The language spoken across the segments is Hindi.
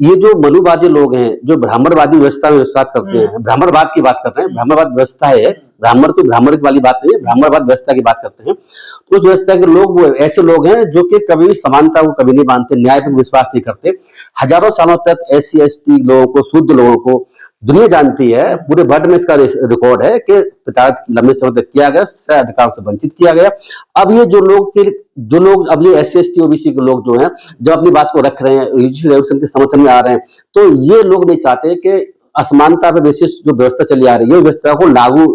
ये जो मनुवादी लोग हैं, जो ब्राह्मणवादी व्यवस्था में विश्वास करते हैं, ब्राह्मणवाद की बात कर रहे हैं, ब्राह्मणवाद व्यवस्था है, ब्राह्मण वाली बात नहीं है, ब्राह्मणवाद व्यवस्था की बात करते हैं। तो उस व्यवस्था के लोग वो ऐसे लोग हैं जो कि कभी भी समानता को कभी नहीं मानते, न्याय पर विश्वास नहीं करते। हजारों सालों तक SC ST लोगों को, शुद्ध लोगों को दुनिया जानती है, पूरे वर्ल्ड में इसका रिकॉर्ड है कि प्रताड़ित लंबे समय तक किया गया, अधिकार से वंचित किया गया। अब ये जो लोग अब ये SC ST OBC के लोग जो हैं, जब अपनी बात को रख रहे हैं, UGC रेजोल्यूशन के समर्थन में आ रहे हैं, तो ये लोग नहीं चाहते कि असमानता पर बेसिस जो व्यवस्था चली आ रही है, व्यवस्था को लागू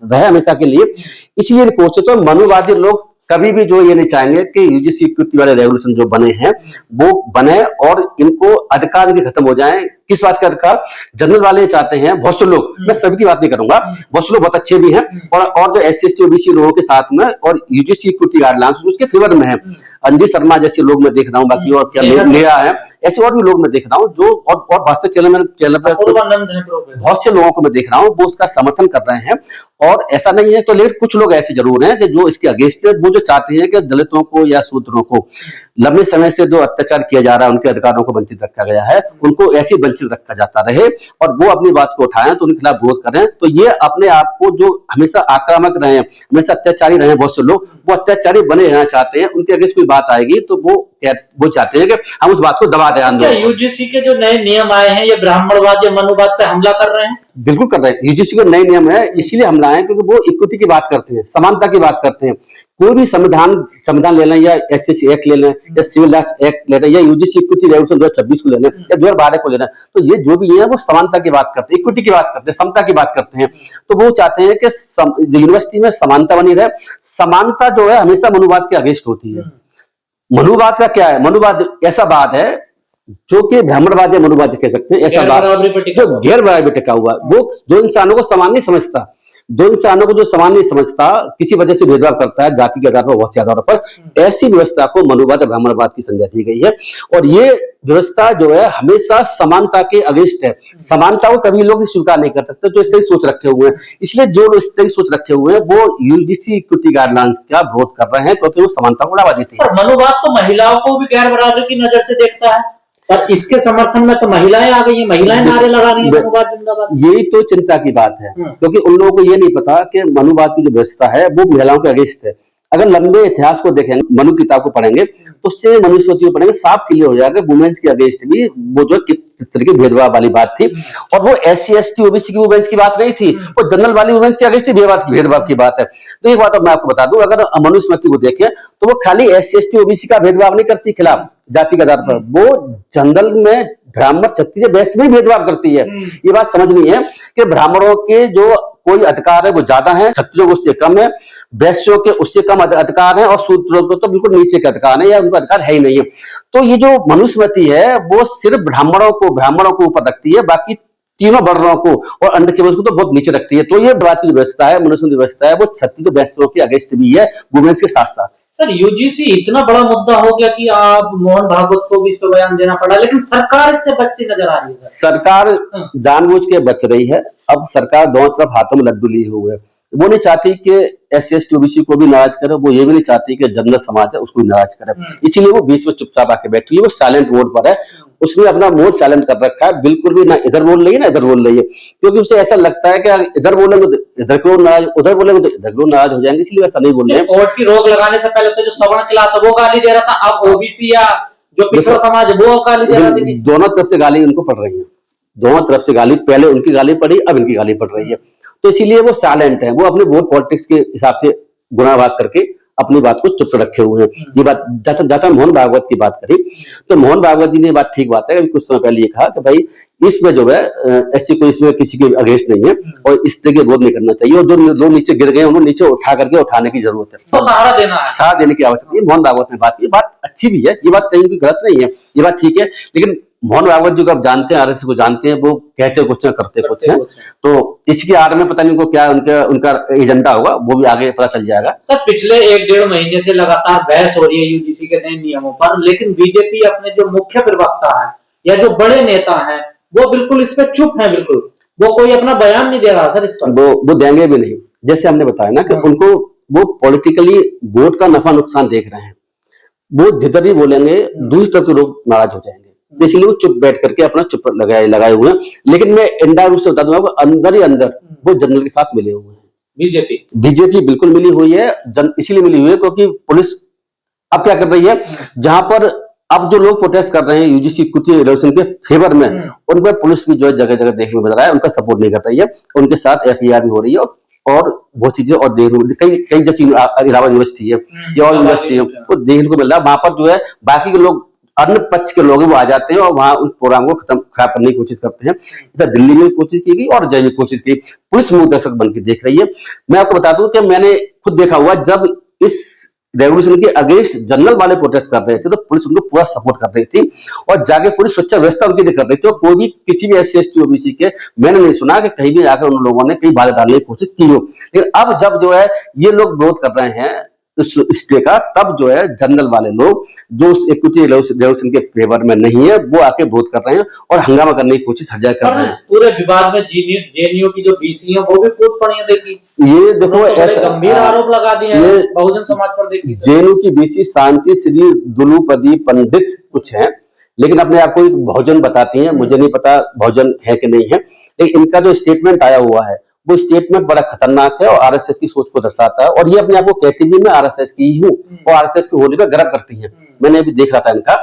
रहे हमेशा के लिए। इसलिए कोशिश तो मनुवादी लोग कभी भी जो ये नहीं चाहेंगे कि UGC इक्विटी वाले रेगुलेशन जो बने हैं वो बने और इनको अधिकार भी खत्म हो जाए। किस बात का अधिकार? जनरल वाले चाहते हैं, बहुत से लोग, मैं सभी की बात नहीं करूंगा, बहुत से लोग बहुत अच्छे भी हैं और जो SC ST OBC लोगों के साथ में और UGC इक्विटी गाइडलाइंस उसके फेवर में है। अंजी शर्मा जैसे लोग मैं देख रहा हूँ, बाकी और क्या लिया है, ऐसे और भी लोग मैं देख रहा हूँ जो और बहुत से चैनल पर बहुत से लोगों को मैं देख रहा हूँ वो उसका समर्थन कर रहे हैं। और ऐसा नहीं है तो, लेकिन कुछ लोग ऐसे जरूर हैं कि जो इसके अगेंस्ट है, वो जो चाहते हैं कि दलितों को या शूद्रों को लंबे समय से जो अत्याचार किया जा रहा है, उनके अधिकारों को वंचित रखा गया है, उनको ऐसे वंचित रखा जाता रहे और वो अपनी बात को उठाएं तो उनके खिलाफ विरोध करें। तो ये अपने आप को जो हमेशा आक्रामक रहे, हमेशा अत्याचारी रहे, बहुत से लोग वो अत्याचारी बने रहना चाहते हैं। उनके अगेंस्ट कोई बात आएगी तो वो चाहते हैं कि हम उस बात को दबा दें आंदोलन। UGC के जो नए नियम आए हैं ये ब्राह्मणवाद या मनुवाद पे हमला कर रहे हैं? बिल्कुल कर रहे हैं। UGC के नए नियम है इसीलिए हमला है क्योंकि वो इक्विटी की बात करते हैं, समानता की बात करते हैं। कोई भी संविधान ले लें या SCC एक्ट ले लें या सिविल एक्ट ले लें या UGC इक्विटी रेगुलेशन 2026 को ले लें या 2012 को ले लें, तो ये जो भी है वो समानता की बात करते हैं, इक्विटी की बात करते हैं, समता की बात करते हैं। तो वो चाहते हैं कि यूनिवर्सिटी में समानता बनी रहे। समानता जो है हमेशा मनुवाद के अगेंस्ट होती है। मनुवाद का क्या है? मनुवाद ऐसा बात है जो कि ब्राह्मणवाद या मनुवाद कह सकते हैं, ऐसा बात जो गैर बराबरी टिका हुआ, वो दो इंसानों को समान नहीं समझता। दो इंसानों को जो समान नहीं समझता, किसी वजह से भेदभाव करता है जाति के आधार पर, बहुत ज्यादा पर, ऐसी व्यवस्था को मनुवाद और ब्राह्मणवाद की संज्ञा दी गई है। और ये व्यवस्था जो है हमेशा समानता के अगेंस्ट है। समानता को कभी लोग स्वीकार नहीं कर सकते, तो इस तरह सोच रखे हुए हैं। इसलिए जो लोग इस तरह सोच रखे हुए हैं वो UGC इक्विटी गाइडलाइंस का विरोध कर रहे हैं क्योंकि वो समानता को बढ़ावा देती है। मनुवाद तो महिलाओं को भी गैर बराबरी की नजर से देखता है और इसके समर्थन में तो महिलाएं आ गई हैं, महिलाएं नारे लगा रही हैं मनुवाद जिंदाबाद। यही तो चिंता की बात है क्योंकि उन लोगों को ये नहीं पता कि मनुवाद की जो व्यवस्था है वो महिलाओं के अगेंस्ट है। अगर लंबे इतिहास को देखेंगे, मनु किताब को पढ़ेंगे तो उससे मनुस्मृति को पढ़ेंगे, साफ क्लियर हो जाएगा वुमेन्स के अगेंस्ट भी वो जो किस तरह की भेदभाव वाली बात थी। और वो SC ST OBC की वुमेन्स की बात नहीं थी, वो जनरल वाली वुमेन्स के अगेंस्ट भेदभाव की बात है। तो एक बात अब मैं आपको बता दूं, अगर मनुस्मृति को देखें तो वो खाली SC ST OBC का भेदभाव नहीं करती खिलाफ जाति के आधार पर, वो जनरल में ब्राह्मण क्षत्रिय वैश्य में भेदभाव करती है। ये बात समझनी है कि ब्राह्मणों के जो कोई अधिकार है वो ज्यादा है, क्षत्रियों को उससे कम है, वैश्यों के उससे कम अधिकार है और शूद्रों को तो बिल्कुल नीचे का अधिकार है या उनका अधिकार है ही नहीं है। तो ये जो मनुस्मृति है वो सिर्फ ब्राह्मणों को ऊपर रखती है, बाकी तीनों वर्णों को और अनटचेबल्स को तो बहुत नीचे रखती है। तो ये बात की व्यवस्था है, मनुस्मृति व्यवस्था है, वो क्षत्रिय वैश्यों के अगेंस्ट भी है वुमेन्स के साथ साथ। सर UGC इतना बड़ा मुद्दा हो गया कि आप मोहन भागवत को भी इस पर बयान देना पड़ा, लेकिन सरकार इससे बचती नजर आ रही है। सरकार जानबूझ के बच रही है। अब सरकार दोनों तरफ हाथों में लड्डू लिए हुए है। वो नहीं चाहती कि SC ST OBC को भी नाराज करे, वो ये भी नहीं चाहती कि जनरल समाज है उसको नाराज करे, इसीलिए वो बीच में चुपचाप आके बैठी है। वो साइलेंट मोड पर है, उसने अपना मोड साइलेंट कर रखा है, बिल्कुल भी ना इधर बोल रही है ना इधर बोल रही है, क्योंकि उसे ऐसा लगता है कि इधर बोलेंगे तो इधर को नाराज, उधर बोलेंगे तो इधर को नाराज हो जाएंगे, इसलिए ऐसा नहीं बोल रहे हैं। कोर्ट की रोक लगाने से पहले तो जो सवर्ण क्लास है वो गाली दे रहा था, अब OBC या जो पिछड़ा समाज वो गाली दे रहा था। दोनों तरफ से गाली उनको पड़ रही है, दोनों तरफ से गाली, पहले उनकी गाली पड़ी अब इनकी गाली पड़ रही है। तो इसीलिए वो साइलेंट है, वो अपने वोट पॉलिटिक्स के हिसाब से गुनाहबाद करके अपनी बात को चुप रखे हुए हैं। ये बात जाता मोहन भागवत की बात करी तो मोहन भागवत जी ने बात ठीक बात है, कुछ समय पहले ये कहा कि भाई इसमें जो है ऐसी कोई इसमें किसी के अगेंस्ट नहीं है और इस तरह के विरोध नहीं करना चाहिए, और जो लोग नीचे गिर गए उन्हें नीचे उठाने की जरूरत है, तो सहारा देना है, सहारा देने की आवश्यकता है। मोहन भागवत ने बात की, बात अच्छी भी है, ये बात कहीं भी गलत नहीं है, ये बात ठीक है। लेकिन मोहन भागवत जी को आप जानते हैं, RSS को जानते हैं, वो कहते कुछ है करते कुछ है, तो इसकी आड़ में पता नहीं उनको क्या उनका एजेंडा होगा, वो भी आगे पता चल जाएगा। सर पिछले 1-1.5 महीने से लगातार बहस हो रही है UGC के नए नियमों पर, लेकिन बीजेपी अपने जो मुख्य प्रवक्ता है या जो बड़े नेता है वो बिल्कुल इस पे चुप है, बिल्कुल वो कोई अपना बयान नहीं दे रहा सर इस पर। वो देंगे भी नहीं, जैसे हमने बताया ना कि उनको वो पॉलिटिकली वोट का नफा नुकसान देख रहे हैं, वो जिधर भी बोलेंगे दूसरी तरफ के लोग नाराज हो जाएंगे। तो इसलिए वो चुप बैठ करके अपना चुप लगाए हुए हैं। लेकिन मैं इंडायरेक्ट रूप से बता दूंगा, अंदर ही अंदर वो जनरल के साथ मिले हुए हैं। बीजेपी बिल्कुल मिली हुई है, इसीलिए मिली हुई है क्योंकि पुलिस अब क्या कर रही है, जहां पर अब जो लोग प्रोटेस्ट कर रहे हैं यूजीसी कुछ रेजोल्यूशन के फेवर में, उन पर पुलिस भी जो है जगह जगह देखने को मिल रहा है, उनका सपोर्ट नहीं कर रही है, उनके साथ एफआईआर भी हो रही है और बहुत चीजें और देखने कई जैसी इलाहाबाद यूनिवर्सिटी है या और यूनिवर्सिटी है, वो देखने को मिल रहा है। वहां पर जो है बाकी के लोग, अन्य पक्ष के लोग वो आ जाते हैं और वहां उस प्रोग्राम को खराब करने की कोशिश करते हैं। इधर दिल्ली में कोशिश की गई और जय में कोशिश की, पुलिस मुंह दर्शक बन के देख रही है। मैं आपको बता दूं कि मैंने खुद देखा हुआ, जब इस रेवोल्यूशन के अगेंस्ट जनरल वाले प्रोटेस्ट कर रहे थे तो पुलिस उनको पूरा सपोर्ट कर रही थी और जाके पूरी सुरक्षा व्यवस्था उनके लिए कर रही थी। और कोई भी किसी भी SC ST OBC के मैंने नहीं सुना कि कहीं भी आकर उन लोगों ने कहीं बाधा डालने की कोशिश की हो। लेकिन अब जब जो है ये लोग विरोध कर रहे हैं इस स्टे का, तब जो है जनरल वाले लोग जो उस इक्विटी रेवोल्यूशन के फेवर में नहीं है वो आके विरोध कर रहे हैं और हंगामा करने की कोशिश हर जगह कर रहे हैं। पूरे विवाद में जेएनयू की जो बीसी है वो भी कूद पड़ी है। देखिए ये देखो ऐसा गंभीर आरोप लगा दिए हैं बहुजन समाज पर। देखिए जेएनयू की बीसी शांति श्री दुलू प्रदीप पंडित कुछ है, लेकिन अपने आप को एक बहुजन बताती हैं, मुझे नहीं पता बहुजन है कि नहीं है। लेकिन इनका जो स्टेटमेंट आया हुआ है वो स्टेटमेंट बड़ा खतरनाक है और आरएसएस की सोच को दर्शाता है। और ये अपने आप को कहती भी मैं आरएसएस की ही हूँ और आरएसएस के होने पर गर्व करती हैं। मैंने अभी देख रहा था इनका,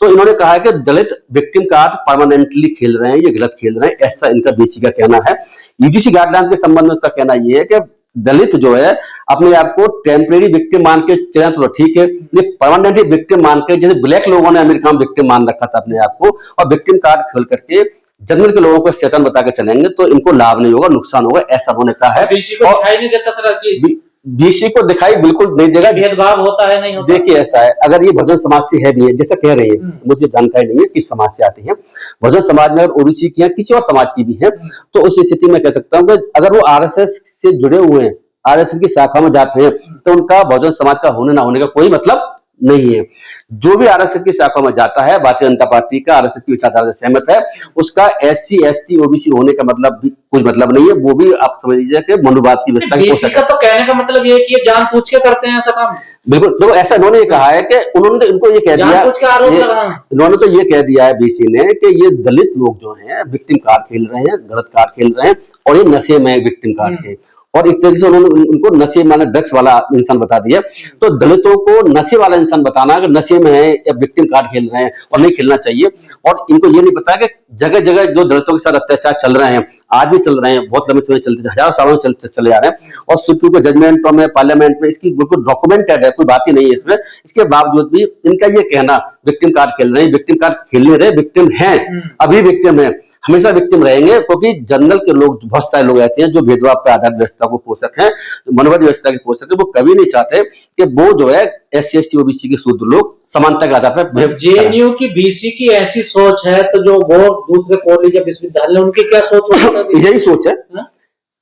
तो इन्होंने कहा है कि दलित विक्टिम कार्ड परमानेंटली खेल रहे हैं, ये गलत खेल रहे हैं, ऐसा इनका बीसी का कहना है। यूजीसी गाइडलाइंस के संबंध में उसका कहना यह है कि दलित जो है अपने आप को टेम्परेरी विक्टिम मान के चले तो ठीक है, ये परमानेंटली विक्टिम मान के, जैसे ब्लैक लोगों ने अमेरिका में विक्टिम मान रखा था अपने आप को, और विक्टिम कार्ड खेल करके जनरल के लोगों को शैतान बता के चलेंगे तो इनको लाभ नहीं होगा, नुकसान होगा, ऐसा उन्होंने कहा है। बीसी को दिखाई नहीं देता सर कि बीसी को दिखाई बिल्कुल नहीं देगा, भेदभाव होता है नहीं होता। देखिए ऐसा है, अगर ये बहुजन समाज से है भी है जैसा कह रही है, मुझे जानकारी नहीं है किस समाज से आती है, बहुजन समाज में अगर ओबीसी की है किसी और समाज की भी है, तो उस स्थिति में कह सकता हूँ कि अगर वो आरएसएस से जुड़े हुए हैं, आरएसएस की शाखा में जाते हैं, तो उनका बहुजन समाज का होने ना होने का कोई मतलब नहीं है। जो भी आरएसएस की शाखा में जाता है, भारतीय जनता पार्टी का आरएसएस की विचारधारा से सहमत है, उसका SC ST OBC होने का मतलब भी कोई मतलब नहीं है। वो भी आप समझ लीजिए कि मनुवाद की व्यवस्था की बीसी का तो कहने का मतलब ये है कि ये जानबूझ के करते हैं ऐसा काम। बिल्कुल, तो ऐसा इन्होंने ये कहा है कि उन्होंने तो इनको ये कह दिया, इन्होंने तो ये कह दिया है बीसी ने कि ये दलित लोग जो हैं विक्टिम कार्ड खेल रहे हैं, गलत कार्ड खेल रहे हैं और ये नशे में विक्टिम कार्ड के, और एक तरीके से उन्होंने उनको नशे माने ड्रग्स वाला इंसान बता दिया। तो दलितों को नशे वाला इंसान बताना कि नशे में है या विक्टिम कार्ड खेल रहे हैं और नहीं खेलना चाहिए। और इनको ये नहीं पता कि जगह जगह जो दलितों के साथ अत्याचार चल रहे हैं, आज भी चल रहे हैं, बहुत लंबे समय चलते, हजारों सालों चले आ रहे हैं, और सुप्रीम कोर्ट जजमेंटों में, पार्लियामेंट में इसकी बिल्कुल डॉक्यूमेंटेड है, कोई बात ही नहीं है इसमें। इसके बावजूद भी इनका ये कहना विक्टिम कार्ड खेल रहे हैं, विक्टिम कार्ड खेलने रहे, विक्टिम हैं, अभी विक्टिम है, हमेशा विक्टिम रहेंगे, क्योंकि जनरल के लोग, बहुत सारे लोग ऐसे हैं जो भेदभाव पर आधारित व्यवस्था को पोषक हैं, मनोवादी व्यवस्था के पोषक है, वो कभी नहीं चाहते कि वो जो है SC ST OBC के शुद्ध लोग समानता के आधार पर। जेएनयू की बीसी की ऐसी सोच है, तो जो वो दूसरे कॉलेज या विश्वविद्यालय उनकी क्या सोच होगी? यही सोच है,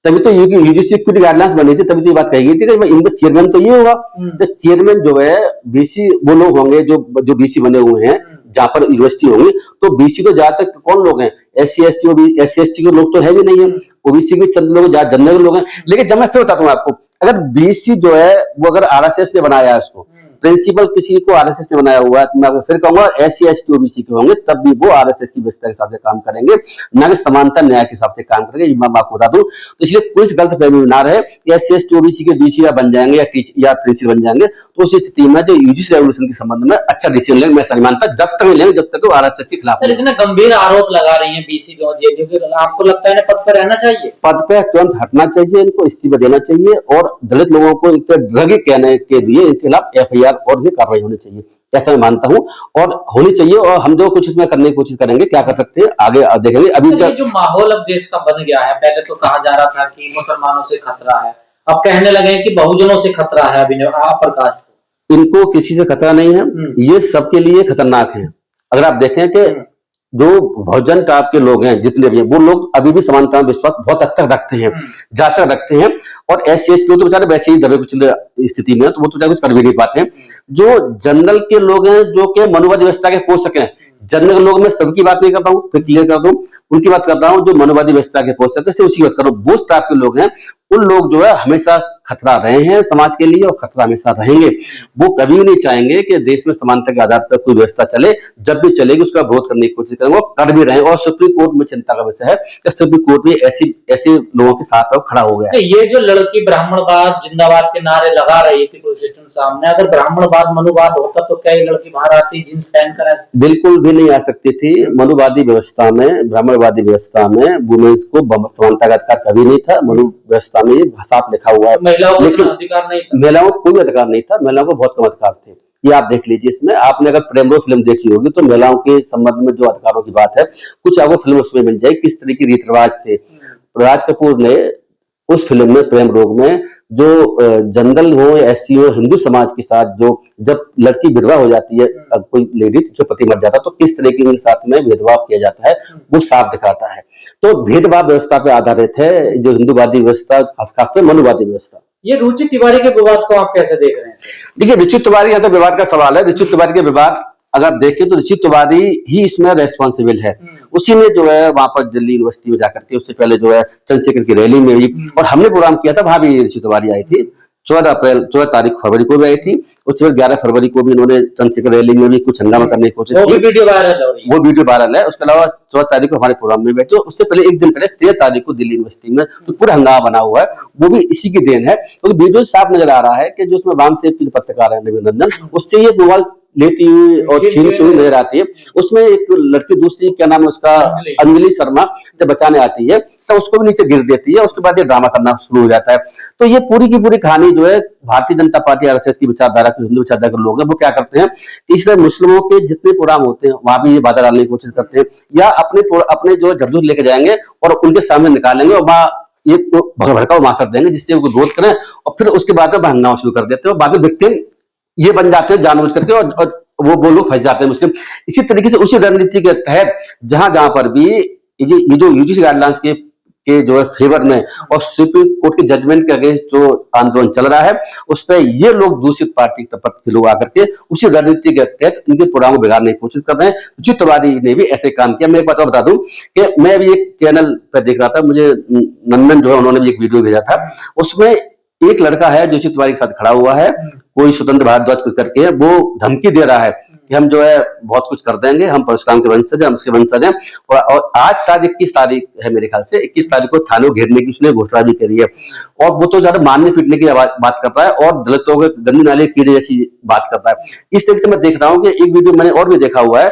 तभी तो यूजीसी की गाइडलाइंस बनी थी, तभी तो ये बात कही गई थी कि इनका चेयरमैन तो ये होगा। तो चेयरमैन जो है बीसी वो लोग होंगे जो बीसी बने हुए हैं जहां पर यूनिवर्सिटी होंगी, तो बीसी तो ज्यादातर कौन लोग हैं? SC ST के लोग तो है भी नहीं है, OBC के चंद लोग जनरल लोग हैं। लेकिन जब मैं फिर बताता हूँ आपको, अगर बीसी जो है वो अगर RSS ने बनाया है उसको, प्रिंसिपल किसी को RSS ने बनाया हुआ है, तो मैं फिर कहूंगा SC ST OBC के होंगे, तब भी वो RSS की व्यवस्था के हिसाब से काम करेंगे, ना कि समानता न्याय के हिसाब से काम करेंगे। मैं आपको बता दूं, तो इसलिए कोई गलत फहमी ना रहे कि SC ST OBC के बीसी या बन जाएंगे या प्रिंसिपल बन जाएंगे, तो उस स्थिति में जो यूजीसी रेवोल्यूशन के संबंध में अच्छा डिसीजन लेंगे, मैं नहीं मानता जब तक लेंगे जब तक वो RSS के खिलाफ। इतने गंभीर आरोप लगा रही है बीसी जो जेएनयू के, आपको लगता है पद पर रहना चाहिए? पद पे तुरंत हटना चाहिए, इनको इस्तीफा देना चाहिए, और दलित लोगों को एक ड्रग कहने के लिए इनके खिलाफ FIR और भी कार्रवाई होनी चाहिए, ऐसा मैं मानता हूँ, और होनी चाहिए। और हम जो कुछ इसमें करने की कोशिश करेंगे, क्या कर सकते हैं आगे देखेंगे। अभी जो माहौल अब देश का बन गया है, पहले तो कहा जा रहा था कि मुसलमानों से खतरा है, अब कहने लगे कि बहुजनों से खतरा है। प्रकाश, इनको किसी से खतरा नहीं है, ये सबके लिए खतरनाक है। अगर आप देखें कि जो बहुजन टाइप के लोग हैं जितने भी हैं, वो लोग अभी भी समानता में विश्वास बहुत हद तक रखते हैं, ज्यादा रखते हैं, और SC ST लोग तो बेचारे वैसे ही दबे कुचले स्थिति में, तो वो तो कुछ कर भी नहीं पाते हैं। जो जनरल के लोग हैं, जो कि मनुवादी व्यवस्था के पोषक हैं, जनरल लोग मैं सबकी बात नहीं कर रहा हूँ, फिर क्लियर कर दूं, उनकी बात कर रहा हूँ जो मनुवादी व्यवस्था के पोषक है, उसी बात कर रहा हूँ। वो टाइप के लोग हैं, उन लोग जो है हमेशा खतरा रहे हैं समाज के लिए और खतरा हमेशा रहेंगे। वो कभी भी नहीं चाहेंगे कि देश में समानता के आधार पर कोई व्यवस्था चले, जब भी चलेगी उसका विरोध करने की कोशिश करेंगे, वो कर भी रहे हैं। और सुप्रीम कोर्ट में चिंता का विषय है कि सुप्रीम कोर्ट भी ऐसे लोगों के साथ खड़ा हो गया है। ये जो लड़की ब्राह्मणवाद जिंदाबाद के नारे लगा रही थी पुलिस स्टेशन सामने, अगर ब्राह्मणवाद मनुवाद होता तो क्या ये लड़की बाहर आती जींस पहन कर? बिल्कुल भी नहीं आ सकती थी। मनुवादी व्यवस्था में, ब्राह्मणवादी व्यवस्था में वुमेन्स को समानता का अधिकार कभी नहीं था। मनु व्यवस्था में साफ लिखा हुआ है, लेकिन अधिकार नहीं था, महिलाओं को कोई अधिकार नहीं था, महिलाओं को बहुत कम अधिकार थे। ये आप देख लीजिए, इसमें आपने अगर प्रेम रोग फिल्म देखी होगी तो महिलाओं के संबंध में जो अधिकारों की बात है कुछ आपको फिल्म उसमें मिल जाएगी, किस तरह की रीत रिवाज थे। राज कपूर ने उस फिल्म में प्रेम रोग में जो जनरल हो या एससी हो, हिंदू समाज के साथ जो जब लड़की विधवा हो जाती है, कोई लेडी जो पति मर जाता है, तो किस तरह की उनके साथ में भेदभाव किया जाता है वो साफ दिखाता है। तो भेदभाव व्यवस्था पे आधारित है जो हिंदूवादी व्यवस्था, खासकर मनुवादी व्यवस्था। ये रुचि तिवारी के विवाद को आप कैसे देख रहे हैं? देखिए, रुचि तिवारी, यहाँ तो विवाद का सवाल है। रुचि तिवारी के विवाद अगर देखें तो रुचि तिवारी ही इसमें रेस्पॉन्सिबल है। उसी ने जो है वहां पर दिल्ली यूनिवर्सिटी में जाकर के, उससे पहले जो है चंद्रशेखर की रैली में भी, और हमने प्रोग्राम किया था, वहां भी रुचि तिवारी आई थी। 14 तारीख फरवरी को भी आई थी। उसके बाद 11 फरवरी को भी इन्होंने चंद्रशेखर रैली में भी कुछ हंगामा करने की कोशिश की। वो वीडियो वायरल है। उसके अलावा 14 तारीख को हमारे प्रोग्राम में बैठे, उससे पहले एक दिन पहले 13 तारीख को दिल्ली यूनिवर्सिटी में तो पूरा हंगामा बना हुआ है। वो भी इसी की देन है, क्योंकि तो वीडियो साफ नजर आ रहा है कि जो उसमें वामसेफ की पत्रकार है नवीन रंजन, उससे ये मोबाइल लेती हुई और छीनती हुई नजर आती है। उसमें एक लड़की दूसरी, क्या नाम है उसका, अंजलि शर्मा, जब बचाने आती है तो उसको भी नीचे गिर देती है। उसके बाद ये ड्रामा करना शुरू हो जाता है। तो ये पूरी की पूरी कहानी जो है भारतीय जनता पार्टी आरएसएस की विचारधारा के, हिंदू विचारधारा के लोग हैं, वो क्या करते हैं, इस तरह मुस्लिमों के जितने प्रोग्राम होते हैं वहां भी ये बाधा डालने की कोशिश करते हैं, या अपने जो जलूस लेके जाएंगे और उनके सामने निकालेंगे और वहां ये भड़काऊ भाषण देंगे जिससे वो विरोध करें, और फिर उसके बाद में हंगामा शुरू कर देते हैं। बाद में विक्टिम ये बन जाते हैं जानबूझ करके, और वो लोग फंस जाते हैं मुस्लिम। इसी तरीके से उसी रणनीति के तहत जहां जहां पर भी ये जो यूजीसी गाइडलाइंस के जो है फेवर में और सुप्रीम कोर्ट के जजमेंट के अगेंस्ट जो आंदोलन चल रहा है, उस पर ये लोग दूषित पार्टी के लोग आकर के उसी रणनीति के तहत उनके प्रोग्राम को बिगाड़ने की कोशिश कर रहे हैं। रुचि तिवारी ने भी ऐसे काम किया। मैं एक बात और बता दूं कि मैं अभी एक चैनल पर देख रहा था, मुझे नंदन जो है उन्होंने भी एक वीडियो भेजा था, उसमें एक लड़का है जो रुचि तिवारी के साथ खड़ा हुआ है, कोई स्वतंत्र भारद्वाज कुछ करके, वो धमकी दे रहा है कि हम जो है बहुत कुछ कर देंगे, हम परशुराम के वंशज हैं, हम उसके वंशज हैं। और आज शायद 21 तारीख है मेरे ख्याल से, 21 तारीख को थाने को घेरने की उसने घोषणा भी करी है। और वो तो ज्यादा मारने पीटने की बात कर रहा है और दलितों के गंदी नाले कीड़े जैसी बात कर रहा है। इस तरीके से मैं देख रहा हूँ कि एक वीडियो मैंने और भी देखा हुआ है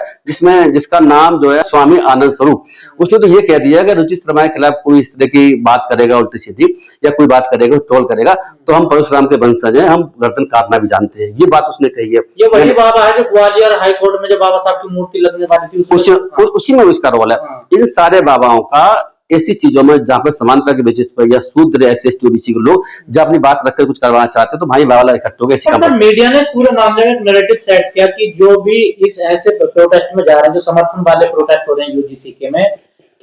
जिसका नाम जो है स्वामी आनंद स्वरूप, उसने तो ये कह दिया कि रुचि शर्मा के खिलाफ कोई इस तरह की बात करेगा उल्टी सीधी, या कोई बात करेगा ट्रोल करेगा, तो हम परशुराम के वंशज हैं, हम गर्दन काटना भी जानते हैं। ये बात उसने कही है। ये वही बाबा है जो ग्वालियर हाई कोर्ट में जो बाबा साहब की मूर्ति लगने वाली थी, उसी में उसका रोल है। इन सारे बाबाओं का ऐसी चीजों में जहां पर समानता के बेसिस पर या शूद्र एससी ओबीसी के लोग जब अपनी बात रखकर कुछ करवाना चाहते हैं तो भाई बाबा इकट्ठे हो गए। सर, मीडिया ने इस पूरे मामले में नैरेटिव सेट किया कि जो भी इस ऐसे प्रोटेस्ट में जा रहे हैं, जो समर्थन वाले प्रोटेस्ट हो रहे हैं यूजीसी के में,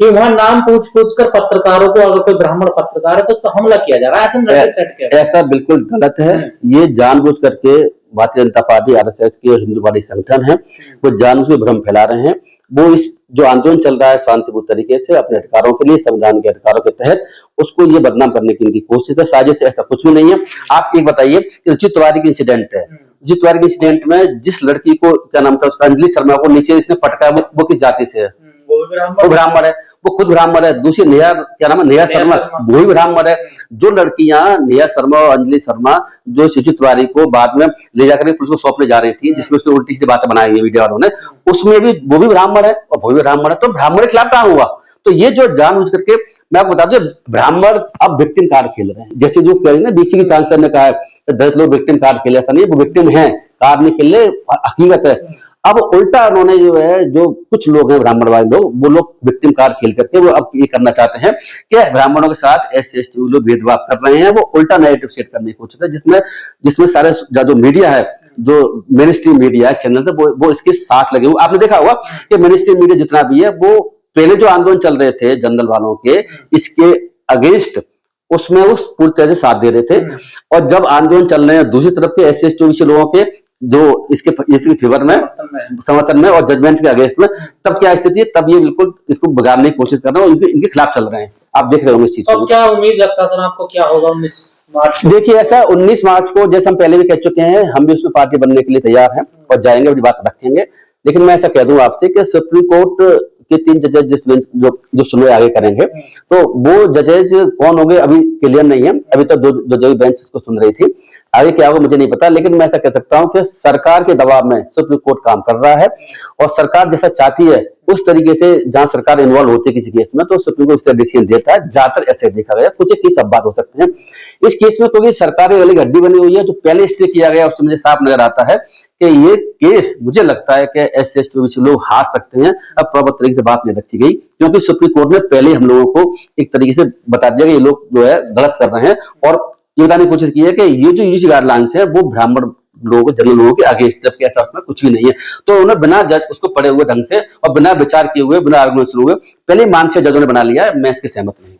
कि वहां नाम पूछ कर पत्रकारों को, अगर कोई ब्राह्मण पत्रकार है तो उस पर हमला किया जा रहा है, ऐसा नैरेटिव सेट किया। ऐसा बिल्कुल गलत है। ये जानबूझ करके भारतीय जनता पार्टी आरएसएस के हिंदूवादी संगठन है, वो जानबूझ के भ्रम फैला रहे हैं। वो इस जो आंदोलन चल रहा है शांतिपूर्ण तरीके से अपने अधिकारों के लिए, संविधान के अधिकारों के तहत, उसको ये बदनाम करने की इनकी कोशिश है, साजिश है। ऐसा कुछ भी नहीं है। आप एक बताइए कि रुचि तिवारी की इंसिडेंट है, रुचि तिवारी के इंसिडेंट में जिस लड़की को, क्या नाम था उसका, अंजलि शर्मा को नीचे इसने पटका, वो किस जाति से है? वो ब्राह्मण है, वो खुद ब्राह्मण है। दूसरी नेहा, क्या नाम है, नेहा शर्मा, वो भी ब्राह्मण है। जो लड़कियां नेहा शर्मा और अंजलि शर्मा जो रुचि तिवारी को बाद में ले जाकर पुलिस को सौंपने जा रही थी, जिसमें उसने उल्टी सीधी बातें बनाई हुई वीडियो वालों ने, उसमें भी वो भी ब्राह्मण है और वो भी ब्राह्मण है। तो ब्राह्मण के खिलाफ कहां हुआ? तो ये जो जानबूझ करके, मैं आपको बता दूं, ब्राह्मण अब विक्टिम कार्ड खेल रहे हैं। जैसे जो कह रहे हैं ना, बीसी की चांसलर ने कहा है दलित लोग विक्टिम कार्ड खेले, ऐसा नहीं, वो विक्टिम है, कार्ड नहीं खेल रहे, हकीकत है। अब उल्टा उन्होंने जो है, जो कुछ लोग हैं ब्राह्मणवादी लोग, वो लोग विक्टिम कार्ड खेल करके वो अब ये करना चाहते हैं कि ब्राह्मणों के साथ एससी एसटी लोग भेदभाव कर रहे हैं। वो उल्टा नैरेटिव सेट करने की कोशिश है, जिसमें सारे जो मीडिया है, जो मेन स्ट्रीम मीडिया चैनल है, वो इसके साथ लगे हुए। आपने देखा होगा कि मेन स्ट्रीम मीडिया जितना भी है, वो पहले जो आंदोलन चल रहे थे जनरल वालों के, इसके अगेंस्ट, उसमें वो पूरी तरह से साथ दे रहे थे। और जब आंदोलन चल रहे हैं दूसरी तरफ के एससी एसटी ओबीसी लोगों के, जो इसके फेवर में, समर्थन में और जजमेंट के अगेंस्ट में, तब क्या स्थिति है? तब ये बिल्कुल इसको बिगाड़ने की कोशिश कर रहे हैं और इनके खिलाफ चल रहे हैं। आप देख रहे होंगे इस चीज तो को। क्या उम्मीद लगता है सर आपको, क्या होगा 19 मार्च? देखिए ऐसा 19 मार्च को, जैसे हम पहले भी कह चुके हैं, हम भी उसमें पार्टी बनने के लिए तैयार हैं और जाएंगे, अपनी बात रखेंगे। लेकिन मैं ऐसा कह दूं आपसे कि सुप्रीम कोर्ट के 3 जजेज जिस बेंच जो सुनवाई आगे करेंगे, तो वो जजेज कौन होंगे अभी क्लियर नहीं है। अभी तो दो जज बेंच इसको सुन रही थी, आगे क्या होगा मुझे नहीं पता। लेकिन मैं ऐसा कह सकता हूं कि सरकार के दबाव में सुप्रीम कोर्ट काम कर रहा है, और सरकार जैसा चाहती है उस तरीके से, जहां सरकार इन्वॉल्व होती है किसी केस में, तो सुप्रीम कोर्ट उसका डिसीजन देता है। ज्यादातर ऐसे देखा गया, कुछ एक केस अब बात हो सकते हैं इस केस में, क्योंकि सरकार की अलग हड्डी बनी हुई है। जो पहले स्टे किया गया उससे मुझे साफ नजर आता है कि ये केस, मुझे लगता है कि एस एसटी लोग हार सकते हैं। अब प्रॉपर तरीके से बात नहीं रखी गई, क्योंकि सुप्रीम कोर्ट ने पहले हम लोगों को एक तरीके से बता दिया कि ये लोग जो है गलत कर रहे हैं, और ये बताने की कोशिश की है कि ये जो यूजीसी गाइडलाइंस है वो ब्राह्मण लोगों को, जनरल लोगों के आगे, जबकि ऐसा उसमें कुछ भी नहीं है। तो उन्होंने बिना जज उसको पढ़े हुए ढंग से और बिना विचार किए हुए, बिना आर्गुमेंट हुए, पहले मानसिक जजों ने बना लिया है। मैं इसके सहमत नहीं।